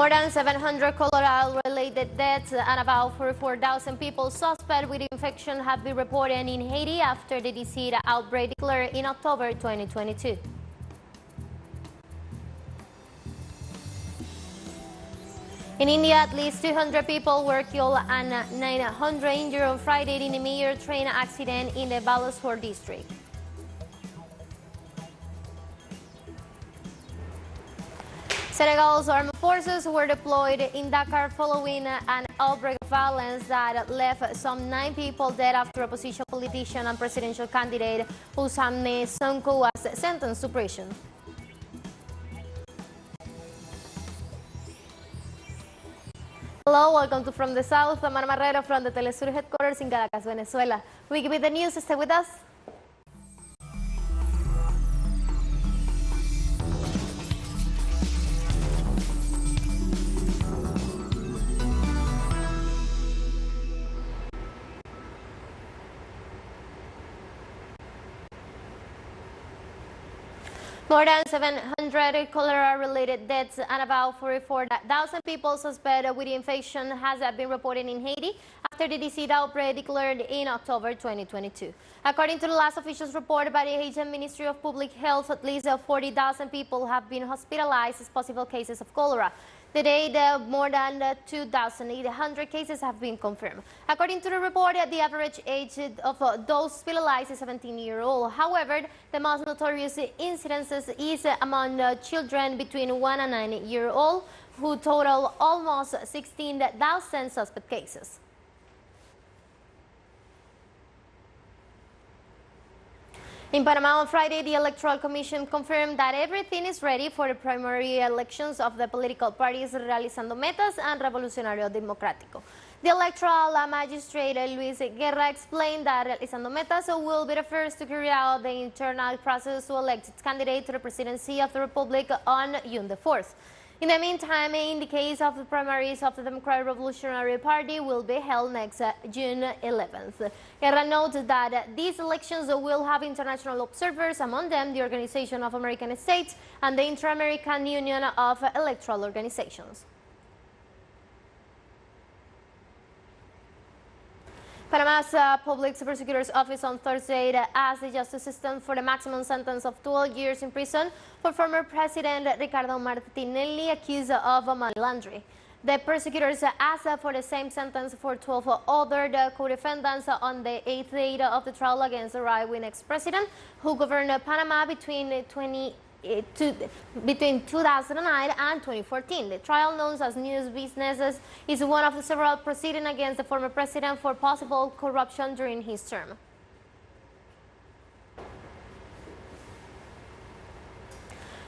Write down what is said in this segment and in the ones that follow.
More than 700 cholera-related deaths and about 44,000 people suspected with infection have been reported in Haiti after the disease outbreak declared in October 2022. In India, at least 200 people were killed and 900 injured on Friday in a major train accident in the teleSUR district. Senegal's armed forces were deployed in Dakar following an outbreak of violence that left some 9 people dead after opposition politician and presidential candidate Ousmane Sonko was sentenced to prison. Hello, welcome to From the South. I'm Ana Marrero from the teleSUR headquarters in Caracas, Venezuela. We give you the news. Stay with us. More than 700 cholera-related deaths and about 44,000 people suspected with the infection has been reported in Haiti after the disease outbreak declared in October 2022. According to the last official report by the Haitian Ministry of Public Health, at least 40,000 people have been hospitalized as possible cases of cholera. Today, more than 2,800 cases have been confirmed. According to the report, the average age of those hospitalized is 17-year-old. However, the most notorious incidences is among children between 1 and 9-year-old, who total almost 16,000 suspect cases. In Panama on Friday, the Electoral Commission confirmed that everything is ready for the primary elections of the political parties Realizando Metas and Revolucionario Democrático. The electoral magistrate Luis Guerra explained that Realizando Metas will be the first to carry out the internal process to elect its candidate to the presidency of the Republic on June the 4th. In the meantime, in the case of the primaries of the Democratic Revolutionary Party will be held next June 11th. Guerra noted that these elections will have international observers, among them the Organization of American States and the Inter-American Union of Electoral Organizations. Panama's Public Prosecutor's Office on Thursday asked the justice system for the maximum sentence of 12 years in prison for former President Ricardo Martinelli accused of money laundering. The prosecutors asked for the same sentence for 12 other co-defendants on the 8th day of the trial against the right-wing ex-president who governed Panama between 2009 and 2014. The trial, known as News Businesses, is one of the several proceedings against the former president for possible corruption during his term.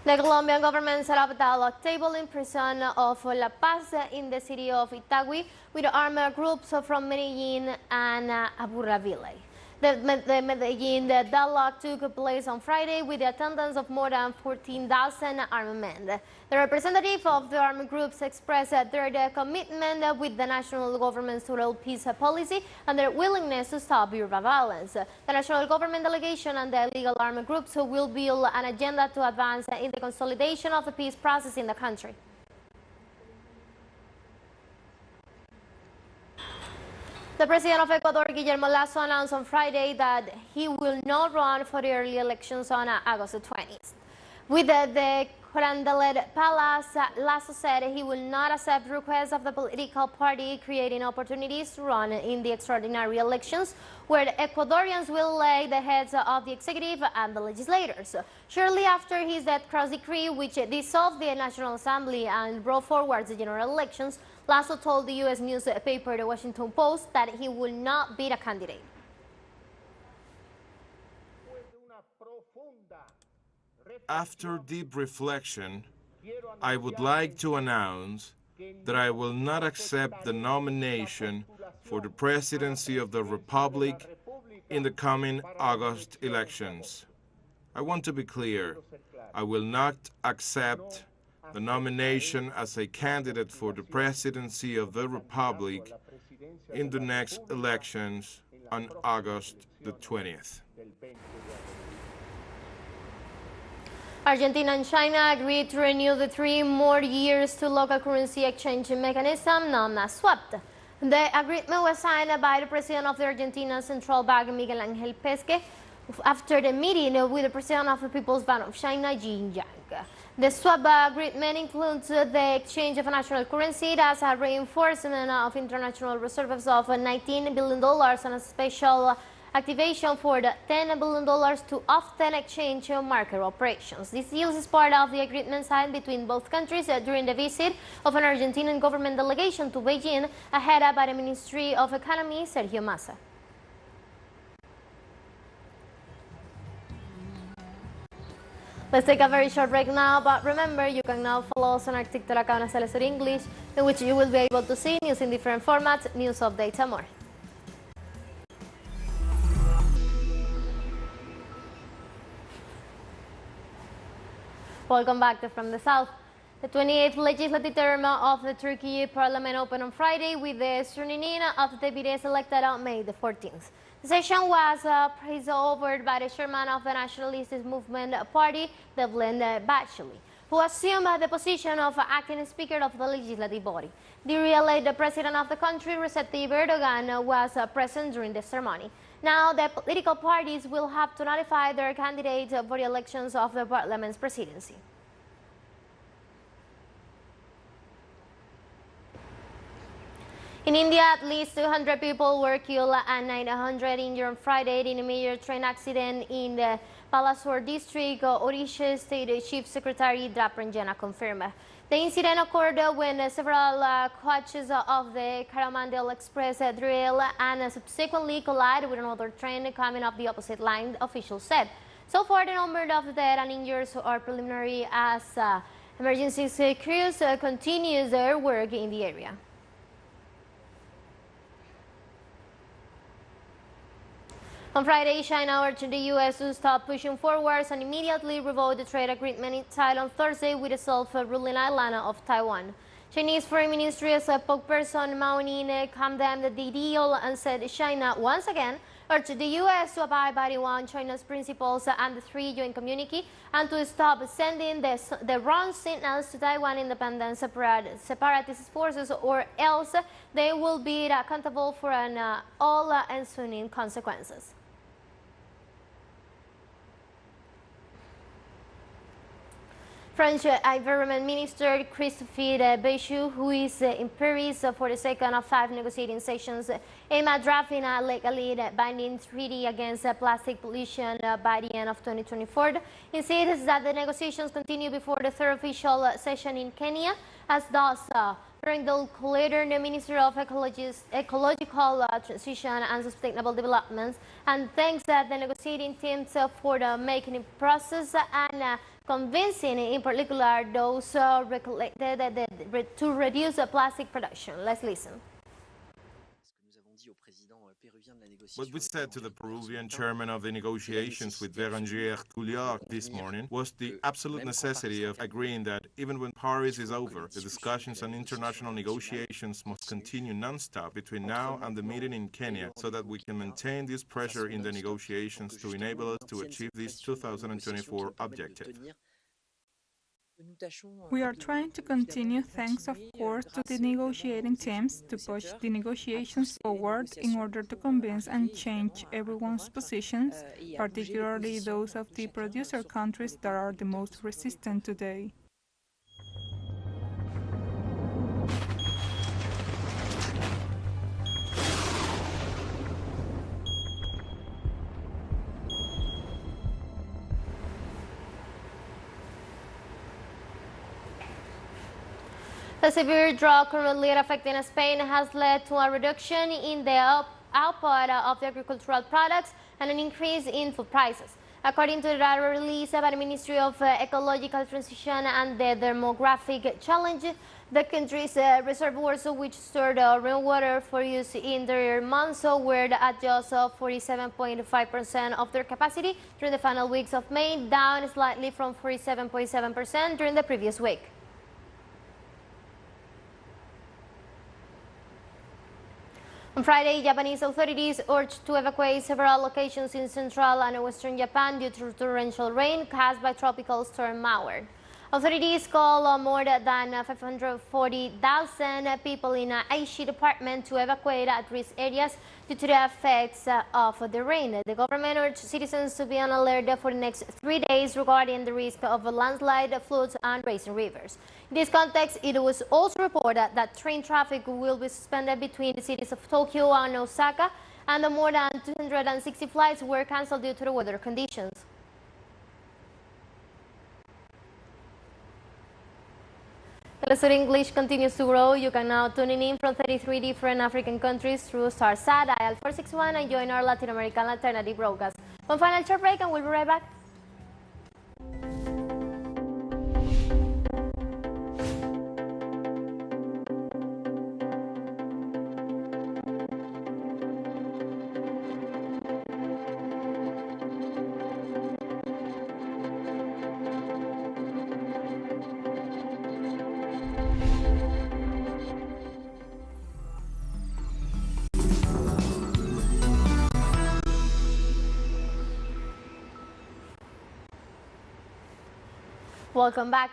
The Colombian government set up a dialogue table in prison of La Paz in the city of Itagüí with armed groups from Medellin and Aburrabile. The Medellin dialogue took place on Friday with the attendance of more than 14,000 armed men. The representative of the armed groups expressed their commitment with the national government's total peace policy and their willingness to stop urban violence. The national government delegation and the illegal armed groups will build an agenda to advance in the consolidation of the peace process in the country. The president of Ecuador, Guillermo Lasso, announced on Friday that he will not run for the early elections on August 20th. With the Carondelet Palace, Lasso said he will not accept requests of the political party creating opportunities to run in the extraordinary elections, where the Ecuadorians will elect the heads of the executive and the legislators. Shortly after his death cross decree, which dissolved the National Assembly and brought forward the general elections, Lasso told the U.S. newspaper The Washington Post that he will not be a candidate. After deep reflection, I would like to announce that I will not accept the nomination for the presidency of the Republic in the coming August elections. I want to be clear. I will not accept the nomination as a candidate for the presidency of the Republic in the next elections on August the 20th. Argentina and China agreed to renew the 3 more years to local currency exchange mechanism known as swap. The agreement was signed by the president of the Argentina Central Bank, Miguel Angel Pesce, after the meeting with the president of the People's Bank of China, Xi Jinping. The swap agreement includes the exchange of a national currency as a reinforcement of international reserves of $19 billion and a special activation for the $10 billion to often exchange market operations. This deal is part of the agreement signed between both countries during the visit of an Argentinian government delegation to Beijing, headed by the Ministry of Economy, Sergio Massa. Let's take a very short break now, but remember, you can now follow us on our TikTok account, teleSUR English, in which you will be able to see news in different formats, news updates, and more. Welcome back to From the South. The 28th legislative term of the Turkey Parliament opened on Friday with the swearing in of deputies elected on May the 14th. The session was presided over by the chairman of the Nationalist Movement Party, Devlet Bahçeli, who assumed the position of acting speaker of the legislative body. The re-elected president of the country, Recep Tayyip Erdogan, was present during the ceremony. Now, the political parties will have to notify their candidates for the elections of the parliament's presidency. In India, at least 200 people were killed and 900 injured on Friday in a major train accident in the Balasore district. Odisha State Chief Secretary Drapanjana confirmed. The incident occurred when several coaches of the Coromandel Express derailed and subsequently collided with another train coming up the opposite line, officials said. So far, the number of dead and injured are preliminary as emergency crews continues their work in the area. On Friday, China urged the U.S. to stop pushing forwards and immediately revoke the trade agreement it signed on Thursday with the self-ruling island of Taiwan. Chinese Foreign Ministry's spokesperson Mao Ning condemned the deal and said China once again urged the U.S. to abide by the One China's principles and the Three Joint Communique and to stop sending the wrong signals to Taiwan independent separatist forces, or else they will be accountable for all ensuing consequences. French Environment Minister Christophe Béchu, who is in Paris for the second of 5 negotiating sessions, aimed at drafting a legally binding treaty against plastic pollution by the end of 2024, insists that the negotiations continue before the third official session in Kenya, as does Randall Collider, the Minister of Ecological Transition and Sustainable Development, and thanks the negotiating teams for the making process and convincing, in particular, those recollected to reduce plastic production. Let's listen. What we said to the Peruvian chairman of the negotiations with Bérengère Couillard this morning was the absolute necessity of agreeing that even when Paris is over, the discussions and international negotiations must continue non-stop between now and the meeting in Kenya so that we can maintain this pressure in the negotiations to enable us to achieve this 2024 objective. We are trying to continue, thanks of course to the negotiating teams, to push the negotiations forward in order to convince and change everyone's positions, particularly those of the producer countries that are the most resistant today. The severe drought currently affecting Spain has led to a reduction in the output of the agricultural products and an increase in food prices. According to the data released by the Ministry of Ecological Transition and the Demographic Challenge, the country's reservoirs, which stored rainwater for use in their months, were at just 47.5% of their capacity during the final weeks of May, down slightly from 47.7% during the previous week. On Friday, Japanese authorities urged to evacuate several locations in central and western Japan due to torrential rain caused by tropical storm Mauer. Authorities call more than 540,000 people in Aichi department to evacuate at-risk areas due to the effects of the rain. The government urged citizens to be on alert for the next 3 days regarding the risk of landslide, floods, and racing rivers. In this context, it was also reported that train traffic will be suspended between the cities of Tokyo and Osaka, and more than 260 flights were cancelled due to the weather conditions. teleSUR English continues to grow. You can now tune in from 33 different African countries through StarSat, dial 461, and join our Latin American alternative broadcast. One final short break, and we'll be right back. Welcome back.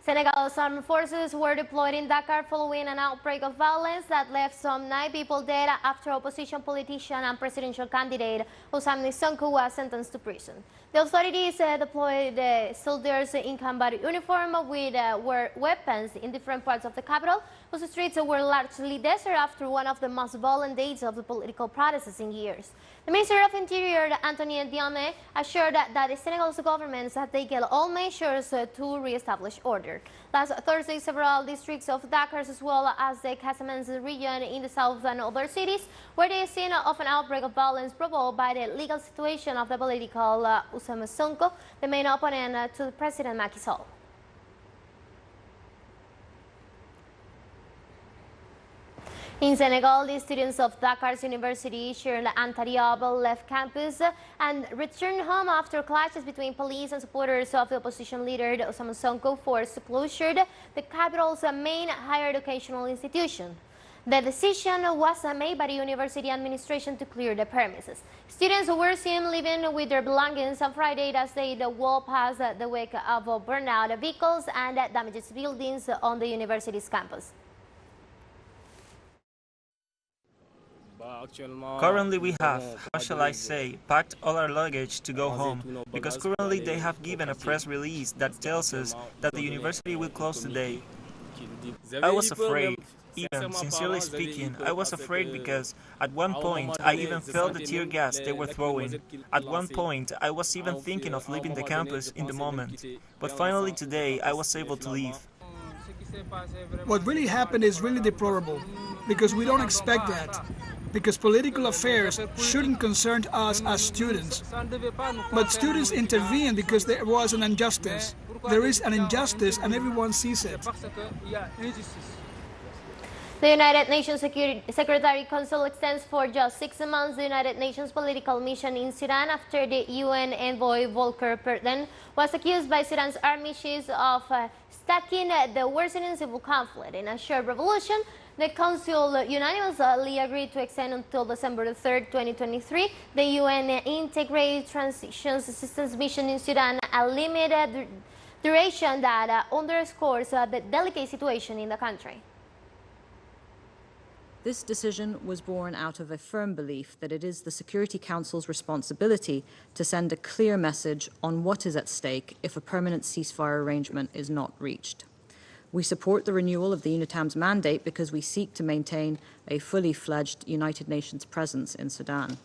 Senegal's armed forces were deployed in Dakar following an outbreak of violence that left some 9 people dead after opposition politician and presidential candidate Ousmane Sonko was sentenced to prison. The authorities deployed soldiers in combat uniform with weapons in different parts of the capital, whose streets were largely desert after one of the most violent days of the political protests in years. The Minister of Interior, Anthony Diame, assured that the Senegal's government had taken all measures to re-establish order. Last Thursday, several districts of Dakar, as well as the Casamance region in the south and other cities, were the scene of an outbreak of violence provoked by the legal situation of the political Ousmane Sonko, the main opponent to President Macky Sall. In Senegal, the students of Dakar's University, Cheikh Anta Diop, left campus and returned home after clashes between police and supporters of the opposition leader Ousmane Sonko forced closure the capital's main higher educational institution. The decision was made by the university administration to clear the premises. Students were seen leaving with their belongings on Friday as they walked past the wake of burnout vehicles and damaged buildings on the university's campus. Currently we have, how shall I say, packed all our luggage to go home, because currently they have given a press release that tells us that the university will close today. I was afraid, even sincerely speaking, I was afraid because at one point I even felt the tear gas they were throwing. At one point I was even thinking of leaving the campus in the moment, but finally today I was able to leave. What really happened is really deplorable, because we don't expect that. Because political affairs shouldn't concern us as students. But students intervene because there was an injustice. There is an injustice and everyone sees it. The United Nations Secretary Council extends for just 6 months the United Nations political mission in Sudan after the UN envoy Volker Perthes was accused by Sudan's army chiefs of stacking the worsening civil conflict. In a short revolution, the Council unanimously agreed to extend until December 3, 2023, the UN Integrated Transition Assistance Mission in Sudan, a limited duration that underscores the delicate situation in the country. This decision was born out of a firm belief that it is the Security Council's responsibility to send a clear message on what is at stake if a permanent ceasefire arrangement is not reached. We support the renewal of the UNITAM's mandate because we seek to maintain a fully fledged United Nations presence in Sudan.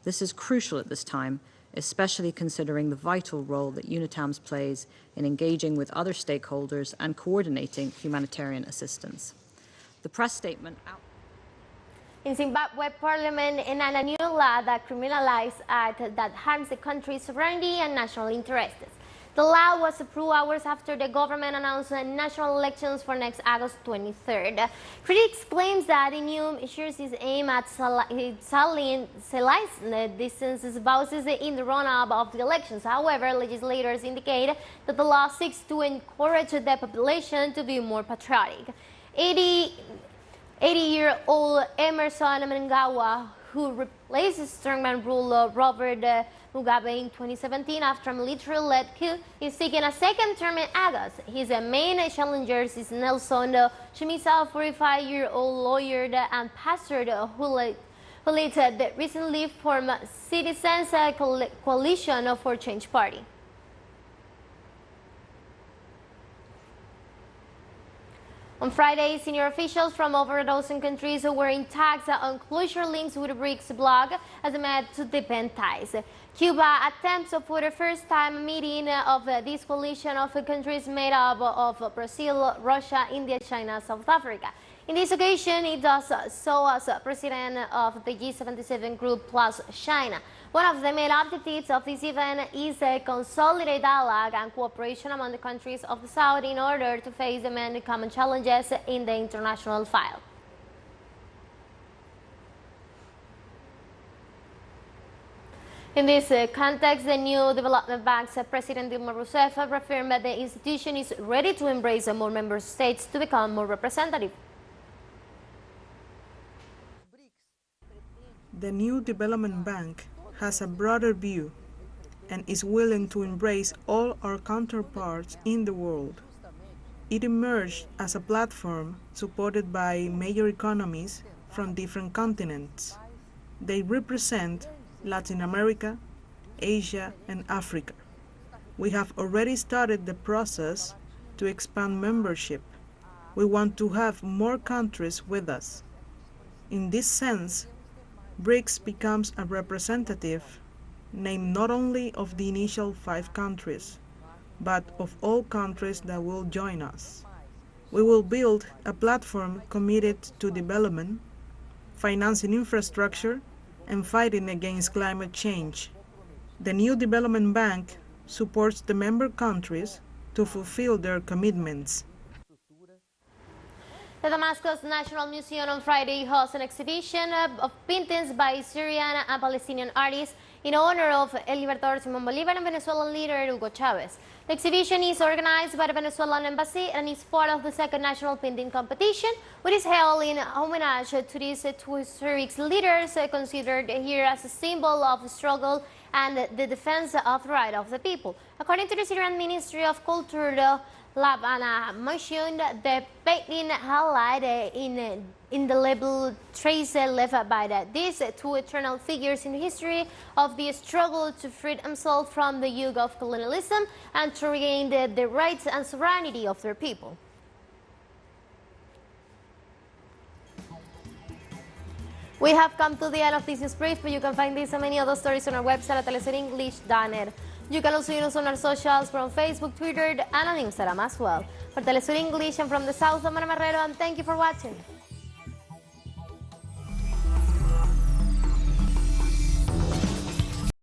This is crucial at this time, especially considering the vital role that UNITAMS plays in engaging with other stakeholders and coordinating humanitarian assistance. The press statement In Zimbabwe, Parliament enacted a new law that criminalizes acts that harms the country's sovereignty and national interests. The law was approved hours after the government announced national elections for next August 23rd. Critics claim that the new measures is aimed at silencing dissensus voices in the run-up of the elections. However, legislators indicate that the law seeks to encourage the population to be more patriotic. 80-year-old Emerson Mnangagwa, who replaced strongman ruler Robert Mugabe in 2017 after a military-led coup, is seeking a second term in August. His main challengers is Nelson Chamisa, a 45-year-old lawyer and pastor who led the recently formed Citizens Coalition for Change Party. On Friday, senior officials from over a dozen countries were in talks on closure links with BRICS bloc as they met to deepen ties. Cuba attempts for the first time a meeting of this coalition of countries made up of Brazil, Russia, India, China, South Africa. In this occasion, it does so as president of the G77 group plus China. One of the main objectives of this event is a consolidated dialogue and cooperation among the countries of the South in order to face the many common challenges in the international file. In this context, the new Development Bank's President Dilma Rousseff reaffirmed that the institution is ready to embrace more member states to become more representative. The new Development Bank has a broader view and is willing to embrace all our counterparts in the world. It emerged as a platform supported by major economies from different continents. They represent Latin America, Asia, and Africa. We have already started the process to expand membership. We want to have more countries with us. In this sense, BRICS becomes a representative name not only of the initial 5 countries, but of all countries that will join us. We will build a platform committed to development, financing infrastructure, and fighting against climate change. The new Development Bank supports the member countries to fulfill their commitments. The Damascus National Museum on Friday hosts an exhibition of paintings by Syrian and Palestinian artists in honor of El Libertador Simón Bolívar and Venezuelan leader Hugo Chavez. The exhibition is organized by the Venezuelan Embassy and is part of the second national painting competition, which is held in homage to these two historic leaders considered here as a symbol of struggle and the defense of the right of the people. According to the Syrian Ministry of Culture, Labana mentioned the painting highlighted in the label trace left by these two eternal figures in the history of the struggle to free themselves from the yoke of colonialism and to regain the rights and sovereignty of their people. We have come to the end of this news brief, but you can find this and many other stories on our website at telesurenglish.net. You can also use us on our socials from Facebook, Twitter, and on Instagram as well. For TeleSUR English and from the south, I'm Ana Marrero, and thank you for watching.